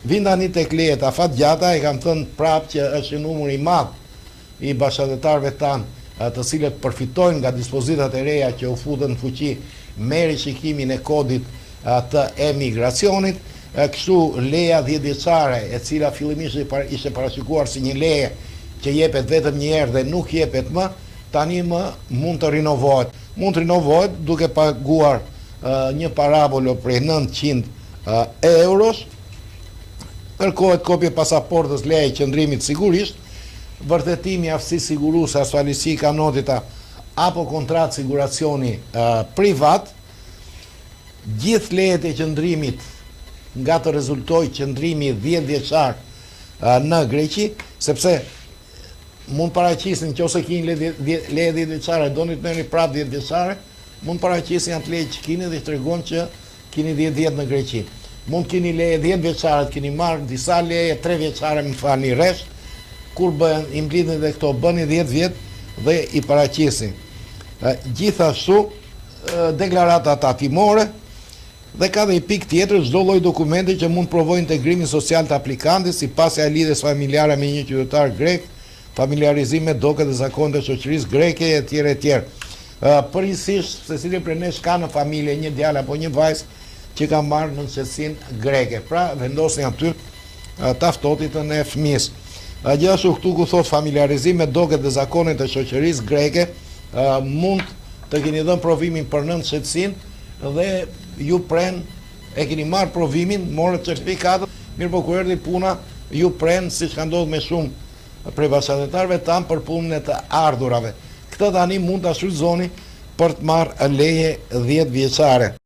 Vinda një tek lejet afat gjata, e kam thënë prapë që është një numër i madh i bashkëdhetarëve tanë të cilët përfitojnë nga dispozitat e reja që u futën në fuqi me rishikimin e kodit të emigracionit. Kështu leja 10 vjeçare, e cila fillimisht ishte parashikuar si një leje që jepet vetëm një herë dhe nuk jepet më, tani më mund të rinovohet. Mund të rinovohet duke paguar një parabolo prej 900 euros, kërkohet kopje pasaportës, leje qëndrimit sigurisht, vërtetimi aftësisë siguruese asfaltësi kanotita apo kontratë siguracioni privat. Gjithë lejet e qëndrimit nga të rezultoj qëndrimi 10 vjeçar në Greqi, sepse mund paraqisin nëse keni leje 10 vjeçare, doni të merrni prapë 10 vjeçare, mund paraqisin atë leje që keni dhe tregon që keni 10 vjet në Greqi. Mund keni leje 10 vjeçare, të keni marrë disa leje 3 vjeçare, më falni rresht, kur i mblidhen dhe këto bëni 10 vjet dhe i paraqisin. Gjithashtu deklarata tatimore dhe ka dhe i pikë tjetër, çdo lloj dokumenti që mund provojë integrimin social të aplikantit, si pasja e lidhjes familjare me një qytetar grek, familiarizim me dokat dhe zakonet e shoqërisë greke e tjerë e tjerë. Përgjithsisht, secili prej nesh ka në familje një djalë apo një vajzë që ka marrë në qetësinë greke. Pra vendosin aty taftotitën e fëmijës. Gjithashtu këtu ku thot familiarizim me dokat dhe zakonet e shoqërisë greke, mund të keni dhënë provimin për nën qetësinë dhe ju pren, e keni marrë provimin, morët certifikatën, mirë po kur erdhi puna, ju pren, siç ka ndodhur me shumë prej bashkëdhetarëve tanë për punën e të ardhurave. Këtë tani mund ta shfrytëzoni për të marrë leje 10 vjeçare.